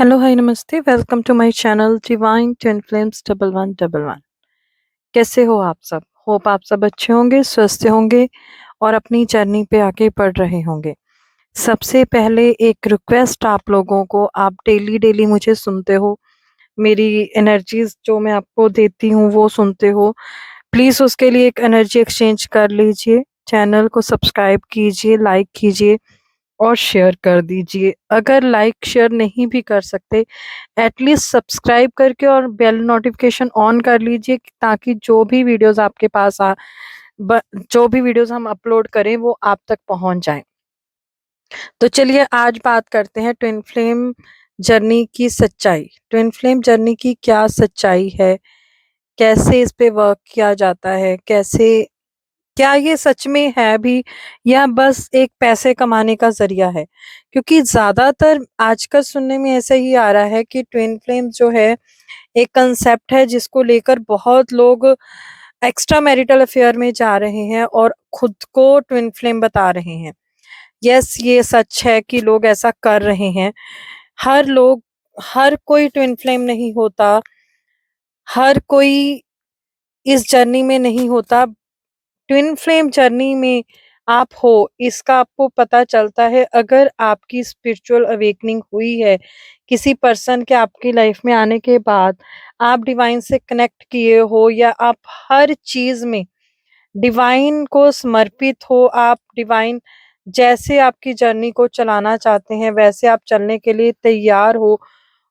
Hello, hi, नमस्ते। Welcome to my channel divine twin flames 1111। कैसे हो आप सब? होप आप सब अच्छे होंगे, स्वस्थ होंगे और अपनी जर्नी पे आगे बढ़ रहे होंगे। सबसे पहले एक रिक्वेस्ट आप लोगों को, आप डेली डेली मुझे सुनते हो, मेरी एनर्जीज जो मैं आपको देती हूँ वो सुनते हो। प्लीज उसके लिए एक एनर्जी एक्सचेंज कर लीजिए। चैनल को सब्सक्राइब कीजिए, लाइक कीजिए और शेयर कर दीजिए। अगर लाइक शेयर नहीं भी कर सकते, एटलीस्ट सब्सक्राइब करके और बेल नोटिफिकेशन ऑन कर लीजिए ताकि जो भी वीडियोस आपके पास जो भी वीडियोस हम अपलोड करें वो आप तक पहुंच जाएं। तो चलिए आज बात करते हैं ट्विन फ्लेम जर्नी की सच्चाई। ट्विन फ्लेम जर्नी की क्या सच्चाई है, कैसे इस पे वर्क किया जाता है, कैसे, क्या ये सच में है भी या बस एक पैसे कमाने का जरिया है? क्योंकि ज्यादातर आजकल सुनने में ऐसा ही आ रहा है कि ट्विन फ्लेम जो है एक कंसेप्ट है जिसको लेकर बहुत लोग एक्स्ट्रा मैरिटल अफेयर में जा रहे हैं और खुद को ट्विन फ्लेम बता रहे हैं। यस, ये सच है कि लोग ऐसा कर रहे हैं। हर लोग, हर कोई ट्विन फ्लेम नहीं होता, हर कोई इस जर्नी में नहीं होता। ट्विन फ्लेम जर्नी में आप हो, इसका आपको पता चलता है अगर आपकी स्पिरिचुअल अवेकनिंग हुई है किसी पर्सन के आपकी लाइफ में आने के बाद, आप डिवाइन से कनेक्ट किए हो या आप हर चीज में डिवाइन को समर्पित हो, आप डिवाइन जैसे आपकी जर्नी को चलाना चाहते हैं वैसे आप चलने के लिए तैयार हो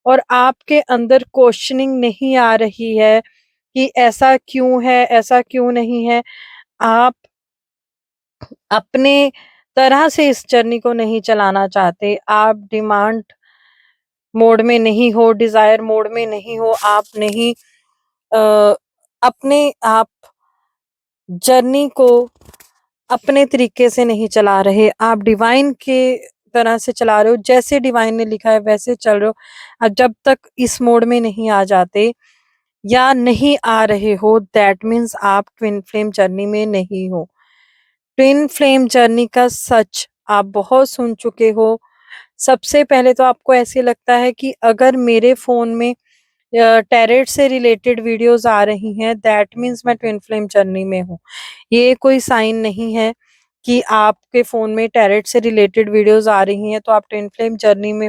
और आपके अंदर क्वेश्चनिंग नहीं आ रही है कि ऐसा क्यों है, ऐसा क्यों नहीं है। आप अपने तरह से इस जर्नी को नहीं चलाना चाहते, आप डिमांड मोड में नहीं हो, डिजायर मोड में नहीं हो, आप नहीं अपने आप जर्नी को अपने तरीके से नहीं चला रहे, आप डिवाइन के तरह से चला रहे हो, जैसे डिवाइन ने लिखा है वैसे चल रहे हो। अब जब तक इस मोड में नहीं आ जाते या नहीं आ रहे हो, दैट मीन्स आप ट्विन फ्लेम जर्नी में नहीं हो। ट्विन फ्लेम जर्नी का सच आप बहुत सुन चुके हो। सबसे पहले तो आपको ऐसे लगता है कि अगर मेरे फोन में टैरेट से रिलेटेड वीडियोस आ रही हैं, दैट मीन्स मैं ट्विन फ्लेम जर्नी में हूँ। ये कोई साइन नहीं है कि आपके फोन में टैरेट से रिलेटेड वीडियोस आ रही हैं तो आप ट्विन फ्लेम जर्नी में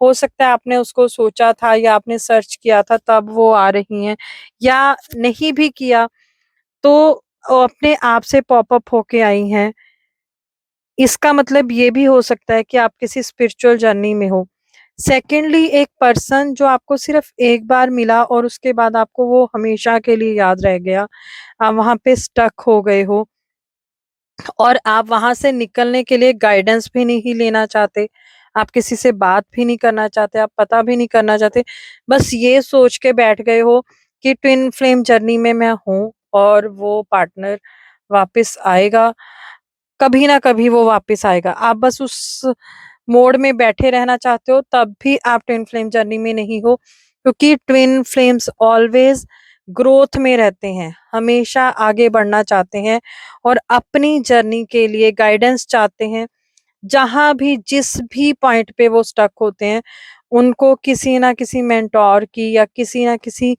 हो सकता है आपने उसको सोचा था या आपने सर्च किया था तब वो आ रही हैं, या नहीं भी किया तो वो अपने आप से पॉपअप होके आई हैं। इसका मतलब ये भी हो सकता है कि आप किसी स्पिरिचुअल जर्नी में हो। सेकेंडली, एक पर्सन जो आपको सिर्फ एक बार मिला और उसके बाद आपको वो हमेशा के लिए याद रह गया, आप वहां पे स्टक हो गए हो और आप वहां से निकलने के लिए गाइडेंस भी नहीं लेना चाहते, आप किसी से बात भी नहीं करना चाहते, आप पता भी नहीं करना चाहते, बस ये सोच के बैठ गए हो कि ट्विन फ्लेम जर्नी में मैं हूँ और वो पार्टनर वापस आएगा, कभी ना कभी वो वापस आएगा। आप बस उस मोड में बैठे रहना चाहते हो, तब भी आप ट्विन फ्लेम जर्नी में नहीं हो, क्योंकि ट्विन फ्लेम्स ऑलवेज ग्रोथ में रहते हैं, हमेशा आगे बढ़ना चाहते हैं और अपनी जर्नी के लिए गाइडेंस चाहते हैं। जहां भी, जिस भी पॉइंट पे वो स्टक होते हैं, उनको किसी ना किसी मेंटोर की या किसी ना किसी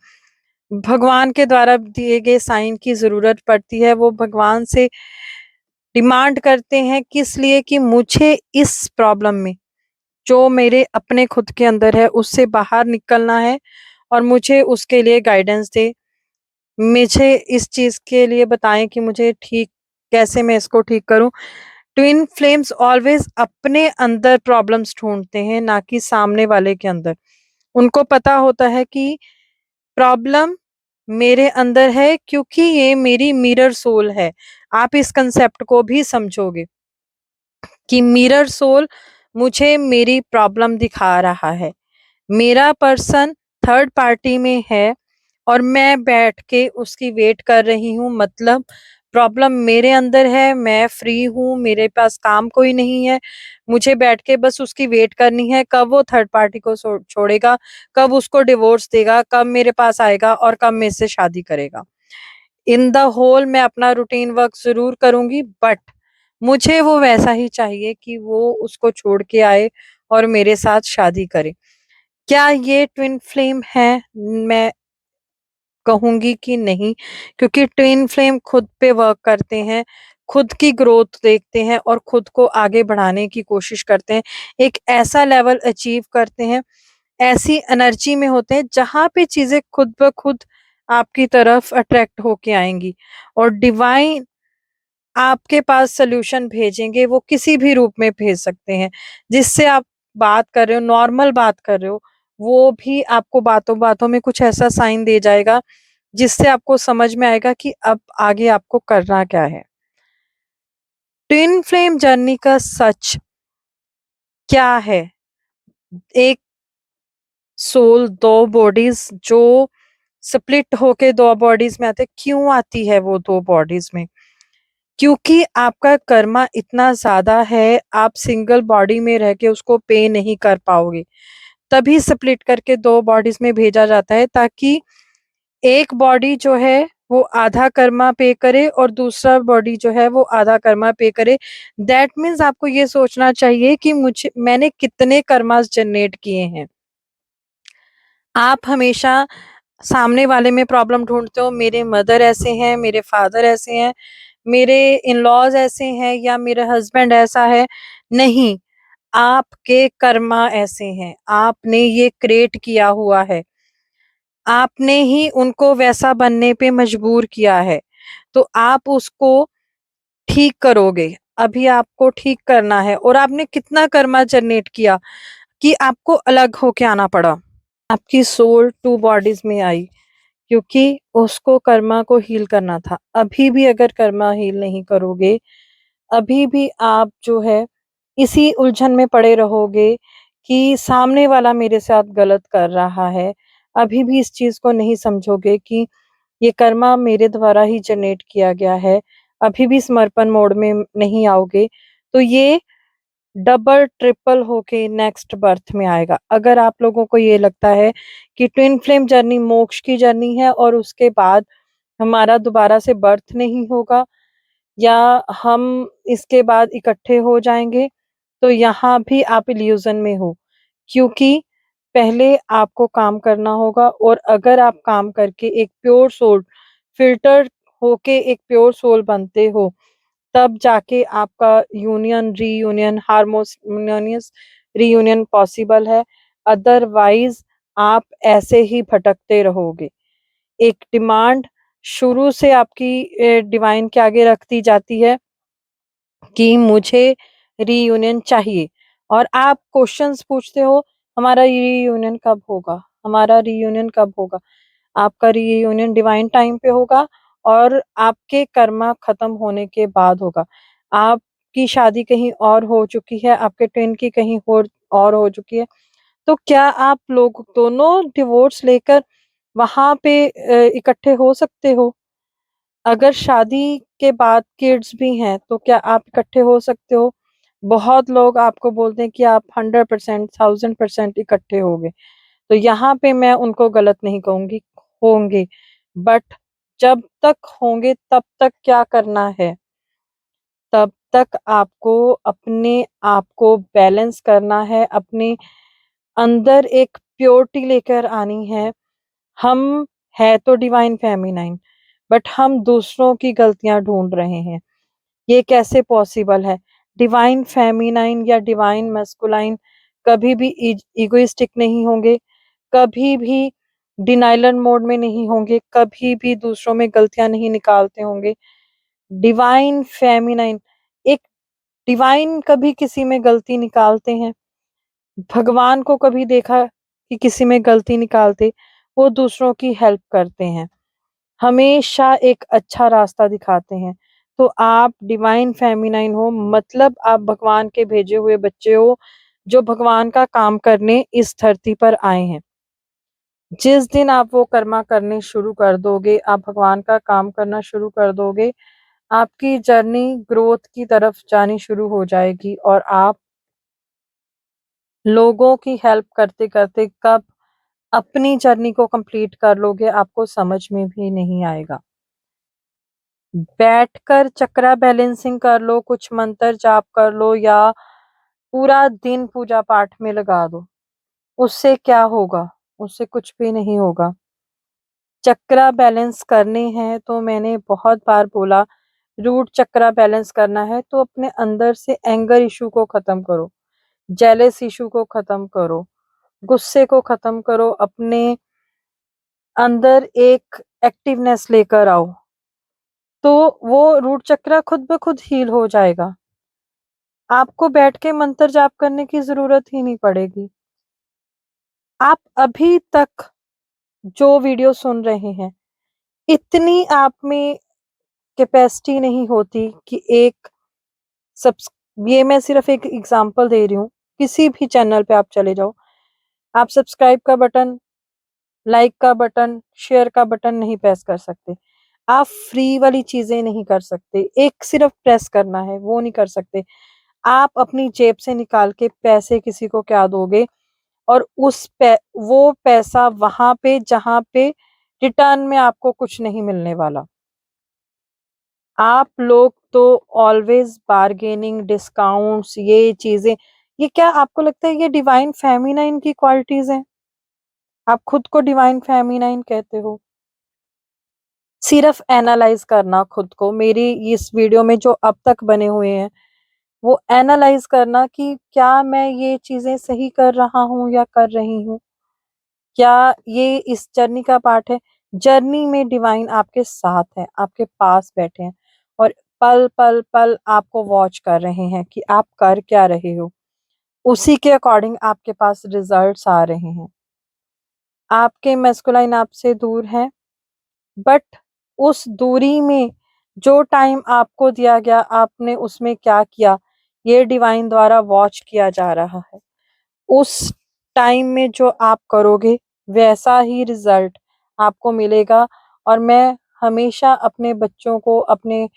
भगवान के द्वारा दिए गए साइन की जरूरत पड़ती है। वो भगवान से डिमांड करते हैं, किस लिए? कि मुझे इस प्रॉब्लम में, जो मेरे अपने खुद के अंदर है, उससे बाहर निकलना है और मुझे उसके लिए गाइडेंस दे, मुझे इस चीज के लिए बताएं कि मुझे ठीक, कैसे मैं इसको ठीक करूं। ट्विन फ्लेम्स ऑलवेज अपने अंदर प्रॉब्लम्स ढूंढते हैं, ना कि सामने वाले के अंदर। उनको पता होता है कि प्रॉब्लम मेरे अंदर है क्योंकि ये मेरी मिरर सोल है। आप इस कंसेप्ट को भी समझोगे कि मिरर सोल मुझे मेरी प्रॉब्लम दिखा रहा है, मेरा पर्सन थर्ड पार्टी में है और मैं बैठ के उसकी वेट कर रही हूँ। मतलब प्रॉब्लम मेरे अंदर है, मैं फ्री हूँ, मेरे पास काम कोई नहीं है, मुझे बैठ के बस उसकी वेट करनी है कब वो थर्ड पार्टी को छोड़ेगा, कब उसको डिवोर्स देगा, कब मेरे पास आएगा और कब मेरे से शादी करेगा। इन द होल मैं अपना रूटीन वर्क जरूर करूंगी, बट मुझे वो वैसा ही चाहिए कि वो उसको छोड़ के आए और मेरे साथ शादी करे। क्या ये ट्विन फ्लेम है? मैं कहूँगी कि नहीं, क्योंकि ट्विन फ्लेम खुद पे वर्क करते हैं, खुद की ग्रोथ देखते हैं और खुद को आगे बढ़ाने की कोशिश करते हैं। एक ऐसा लेवल अचीव करते हैं, ऐसी एनर्जी में होते हैं जहाँ पे चीज़ें खुद ब खुद आपकी तरफ अट्रैक्ट होके आएँगी और डिवाइन आपके पास सॉल्यूशन भेजेंगे, वो किसी भी रूप में भेज सकते हैं। जिससे आप बात कर रहे हो, नॉर्मल बात कर रहे हो, वो भी आपको बातों-बातों में कुछ ऐसा साइन दे जाएगा, जिससे आपको समझ में आएगा कि अब आगे आपको करना क्या है। ट्विन फ्लेम जर्नी का सच क्या है? एक सोल, 2 बॉडीज़ जो स्प्लिट होके 2 बॉडीज़ में आते हैं, क्यों आती है वो 2 बॉडीज़ में? क्योंकि आपका कर्मा इतना ज़्यादा है, आप सिंगल बॉडी में रह के उसको पे नहीं कर पाओगे। तभी स्प्लिट करके 2 बॉडीज़ में भेजा जाता है, ताकि एक बॉडी जो है वो आधा कर्मा पे करे और दूसरा बॉडी जो है वो आधा कर्मा पे करे। दैट मीन्स आपको ये सोचना चाहिए कि मुझे मैंने कितने कर्मास जनरेट किए हैं। आप हमेशा सामने वाले में प्रॉब्लम ढूँढते हो, मेरे मदर ऐसे हैं, मेरे फादर ऐसे हैं, मेरे इन-लॉज़ ऐसे हैं या मेरा हस्बैंड ऐसा है। नहीं, आपके कर्मा ऐसे हैं, आपने ये क्रिएट किया हुआ है। आपने ही उनको वैसा बनने पे मजबूर किया है, तो आप उसको ठीक करोगे। अभी आपको ठीक करना है और आपने कितना कर्मा जनरेट किया कि आपको अलग होके आना पड़ा। आपकी सोल 2 बॉडीज़ में आई, क्योंकि उसको कर्मा को हील करना था। अभी भी अगर कर्मा हील नहीं करोगे, अभी भी आप जो है इसी उलझन में पड़े रहोगे कि सामने वाला मेरे साथ गलत कर रहा है। अभी भी इस चीज़ को नहीं समझोगे कि ये कर्मा मेरे द्वारा ही जनरेट किया गया है। अभी भी समर्पण मोड में नहीं आओगे, तो ये डबल ट्रिपल होके नेक्स्ट बर्थ में आएगा। अगर आप लोगों को ये लगता है कि ट्विन फ्लेम जर्नी मोक्ष की जर्नी है और उसके बाद हमारा दोबारा से बर्थ नहीं होगा या हम इसके बाद इकट्ठे हो जाएँगे, तो यहाँ भी आप इल्यूज़न में हो। क्योंकि पहले आपको काम करना होगा और अगर आप काम करके एक प्योर सोल फ़िल्टर होके एक प्योर सोल बनते हो, तब जाके आपका union, reunion, harmonious reunion possible है। अदरवाइज़ आप ऐसे ही भटकते रहोगे। एक डिमांड शुरू से आपकी डिवाइन के आगे रख दी जाती है कि मुझे रीयूनियन चाहिए और आप क्वेश्चंस पूछते हो, हमारा रीयूनियन कब होगा? हमारा रीयूनियन कब होगा? आपका रीयूनियन डिवाइन टाइम पे होगा और आपके कर्मा खत्म होने के बाद होगा। आपकी शादी कहीं और हो चुकी है, आपके ट्विन की कहीं और हो चुकी है, तो क्या आप लोग दोनों डिवोर्स लेकर वहाँ पे इकट्ठे हो सकते हो? अगर शादी के बाद किड्स भी हैं, तो क्या आप इकट्ठे हो सकते हो? बहुत लोग आपको बोलते हैं कि आप 100% 1000% इकट्ठे होगे। तो यहाँ पे मैं उनको गलत नहीं कहूँगी, होंगे। बट जब तक होंगे तब तक क्या करना है? तब तक आपको अपने आप को बैलेंस करना है, अपने अंदर एक प्योरिटी लेकर आनी है। हम है तो डिवाइन फेमिनाइन, बट हम दूसरों की गलतियाँ ढूँढ रहे हैं। ये कैसे पॉसिबल है? डिवाइन फेमिनाइन या डिवाइन मैस्कुलाइन कभी भी इगोइस्टिक नहीं होंगे, कभी भी डिनायलर मोड में नहीं होंगे, कभी भी दूसरों में गलतियाँ नहीं निकालते होंगे। डिवाइन फेमिनाइन एक डिवाइन कभी किसी में गलती निकालते हैं? भगवान को कभी देखा कि किसी में गलती निकालते? वो दूसरों की हेल्प करते हैं। हमेशा एक अच्छा रास्ता दिखाते हैं। तो आप डिवाइन फेमिनाइन हो, मतलब आप भगवान के भेजे हुए बच्चे हो, जो भगवान का काम करने इस धरती पर आए हैं। जिस दिन आप वो कर्मा करने शुरू कर दोगे, आप भगवान का काम करना शुरू कर दोगे, आपकी जर्नी ग्रोथ की तरफ जानी शुरू हो जाएगी और आप लोगों की हेल्प करते-करते कब अपनी जर्नी को कंप्लीट कर लोगे, आपको समझ में भी नहीं आएगा। बैठकर चक्रा बैलेंसिंग कर लो, कुछ मंत्र जाप कर लो या पूरा दिन पूजा पाठ में लगा दो। उससे क्या होगा? उससे कुछ भी नहीं होगा। चक्रा बैलेंस करने हैं तो मैंने बहुत बार बोला, रूट चक्रा बैलेंस करना है तो अपने अंदर से एंगर इश्यू को खत्म करो, जेलस इश्यू को खत्म करो, गुस्से को खत्म करो, अपने अंदर एक एक्टिवनेस लेकर आओ, तो वो रूट चक्रा खुद ब खुद हील हो जाएगा। आपको बैठ के मंत्र जाप करने की ज़रूरत ही नहीं पड़ेगी। आप अभी तक जो वीडियो सुन रहे हैं, इतनी आप में कैपेसिटी नहीं होती कि एक सब्स ये मैं सिर्फ़ एक एग्ज़ाम्पल दे रही हूँ। किसी भी चैनल पे आप चले जाओ, आप सब्सक्राइब का बटन, लाइक का बटन, शेयर का बटन नहीं प्रेस कर सकते। आप फ्री वाली चीज़ें नहीं कर सकते। एक सिर्फ़ प्रेस करना है, वो नहीं कर सकते। आप अपनी जेब से निकाल के पैसे किसी को क्या दोगे और वो पैसा वहाँ पे जहाँ पे रिटर्न में आपको कुछ नहीं मिलने वाला। आप लोग तो ऑलवेज़ बार्गेनिंग, डिस्काउंट्स, ये चीज़ें, ये क्या आपको लगता है ये डिवाइन फेमिनाइन की क्वालिटीज़ हैं? आप खुद को डिवाइन फेमिनाइन कहते हो। सिर्फ़ एनालाइज़ करना खुद को, मेरी इस वीडियो में जो अब तक बने हुए हैं, वो एनालाइज़ करना कि क्या मैं ये चीज़ें सही कर रहा हूँ या कर रही हूँ? क्या ये इस जर्नी का पार्ट है? जर्नी में डिवाइन आपके साथ है, आपके पास बैठे हैं और पल-पल आपको वॉच कर रहे हैं कि आप कर क्या रहे हो। उसी के अकॉर्डिंग आपके पास रिज़ल्ट्स आ रहे हैं। आपके मैस्कुलाइन आपसे दूर हैं, बट उस दूरी में जो टाइम आपको दिया गया, आपने उसमें क्या किया, ये डिवाइन द्वारा वॉच किया जा रहा है। उस टाइम में जो आप करोगे, वैसा ही रिज़ल्ट आपको मिलेगा और मैं हमेशा अपने बच्चों को, अपने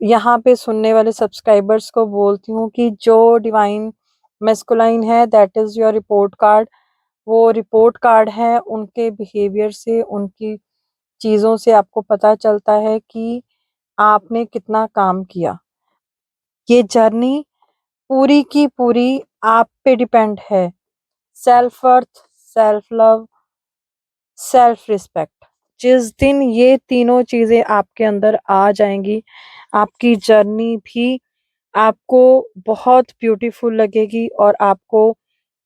यहाँ पे सुनने वाले सब्सक्राइबर्स को बोलती हूँ कि जो डिवाइन मैस्कुलाइन है, that is your report card. वो रिपोर्ट कार्ड है, उनके बिहेवियर से, उनकी चीज़ों से आपको पता चलता है कि आपने कितना काम किया। ये जर्नी पूरी की पूरी आप पे डिपेंड है। Self worth, self love, self respect. जिस दिन ये तीनों चीज़ें आपके अंदर आ जाएँगी, आपकी जर्नी भी आपको बहुत ब्यूटीफुल लगेगी और आपको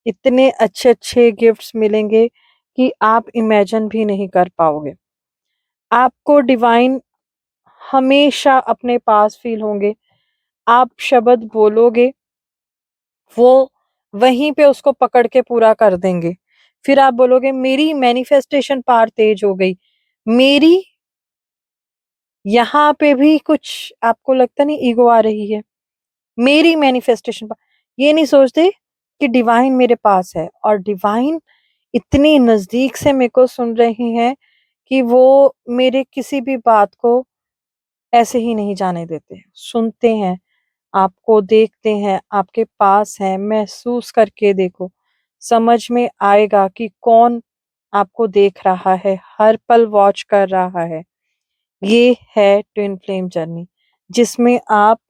इतने अच्छे-अच्छे गिफ्ट्स मिलेंगे कि आप इमेजिन भी नहीं कर पाओगे। आपको डिवाइन हमेशा अपने पास फ़ील होंगे। आप शब्द बोलोगे, वो वहीं पे उसको पकड़ के पूरा कर देंगे। फिर आप बोलोगे मेरी मैनिफेस्टेशन पावर तेज हो गई। मेरी यहाँ पे भी कुछ आपको लगता नहीं ईगो आ रही है। मेरी मैनिफेस्टेशन ये नहीं सोचते कि डिवाइन मेरे पास है और डिवाइन इतनी नज़दीक से मेरे को सुन रहे हैं कि वो मेरे किसी भी बात को ऐसे ही नहीं जाने देते। सुनते हैं, आपको देखते हैं, आपके पास हैं, महसूस करके देखो, समझ में आएगा कि कौन आपको देख रहा है, हर पल वॉच कर रहा है। ये है ट्विन फ्लेम जर्नी, जिसमें आप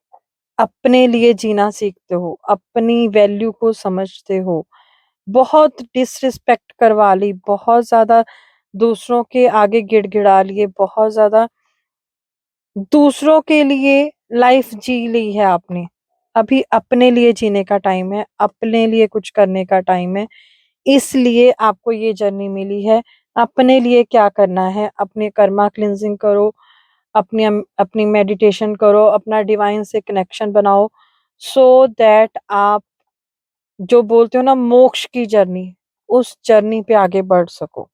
अपने लिए जीना सीखते हो, अपनी वैल्यू को समझते हो। बहुत डिसरिस्पेक्ट करवा ली, बहुत ज़्यादा दूसरों के आगे गिड़गिड़ा लिए, बहुत ज़्यादा दूसरों के लिए लाइफ जी ली है आपने। अभी अपने लिए जीने का टाइम है, अपने लिए कुछ करने का टाइम है। इसलिए आपको ये जर्नी मिली है। अपने लिए क्या करना है, अपने कर्मा क्लींजिंग करो, अपनी मेडिटेशन करो, अपना डिवाइन से कनेक्शन बनाओ, सो दैट आप जो बोलते हो ना मोक्ष की जर्नी, उस जर्नी पे आगे बढ़ सको।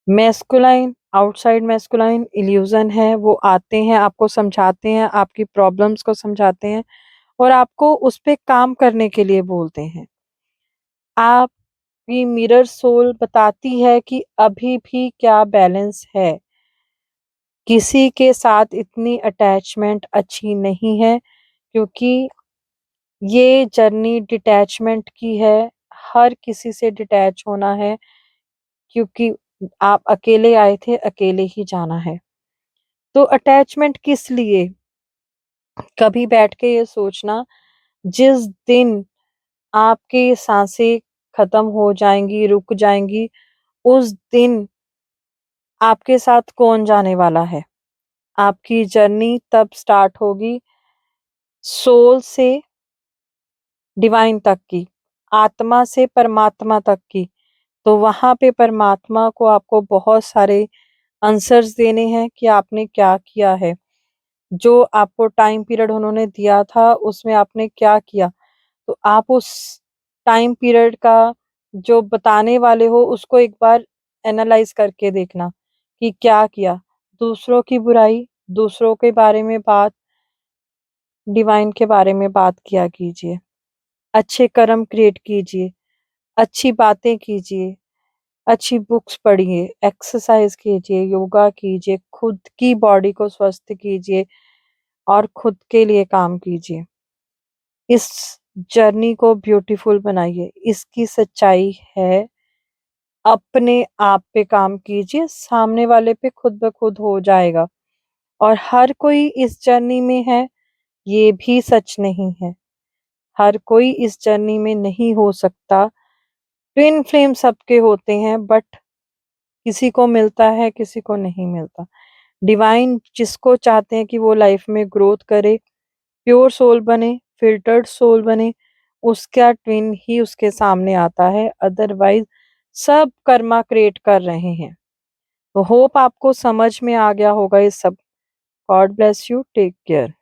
मैस्कुलाइन, आउटसाइड मैस्कुलाइन इल्यूज़न है, वो आते हैं, आपको समझाते हैं, आपकी प्रॉब्लम्स को समझाते हैं और आपको उस पे काम करने के लिए बोलते हैं। आपकी मिरर सोल बताती है कि अभी भी क्या बैलेंस है। किसी के साथ इतनी अटैचमेंट अच्छी नहीं है क्योंकि ये जर्नी डिटैचमेंट की है। हर किसी से डिटैच होना है क्योंकि आप अकेले आए थे, अकेले ही जाना है। तो अटैचमेंट किस लिए? कभी बैठ के ये सोचना, जिस दिन आपकी साँसें खत्म हो जाएँगी, रुक जाएँगी, उस दिन आपके साथ कौन जाने वाला है? आपकी जर्नी तब स्टार्ट होगी सोल से डिवाइन तक की, आत्मा से परमात्मा तक की। तो वहाँ पे परमात्मा को आपको बहुत सारे आंसर्स देने हैं कि आपने क्या किया है। जो आपको टाइम पीरियड उन्होंने दिया था, उसमें आपने क्या किया? तो आप उस टाइम पीरियड का जो बताने वाले हो, उसको एक बार एनालाइज़ करके देखना कि क्या किया। दूसरों की बुराई, दूसरों के बारे में बात, डिवाइन के बारे में बात किया कीजिए। अच्छे कर्म क्रिएट कीजिए, अच्छी बातें कीजिए, अच्छी बुक्स पढ़िए, एक्सरसाइज़ कीजिए, योगा कीजिए, खुद की बॉडी को स्वस्थ कीजिए और खुद के लिए काम कीजिए। इस जर्नी को ब्यूटीफुल बनाइए। इसकी सच्चाई है, अपने आप पे काम कीजिए, सामने वाले पे खुद ब खुद हो जाएगा। और हर कोई इस जर्नी में है, ये भी सच नहीं है। हर कोई इस जर्नी में नहीं हो सकता। ट्विन फ्लेम सबके होते हैं, बट किसी को मिलता है, किसी को नहीं मिलता। डिवाइन जिसको चाहते हैं कि वो लाइफ में ग्रोथ करे, प्योर सोल बने, फ़िल्टर्ड सोल बने, उसका ट्विन ही उसके सामने आता है, अदरवाइज़ सब कर्मा क्रिएट कर रहे हैं। तो होप आपको समझ में आ गया होगा ये सब। God bless you, take care.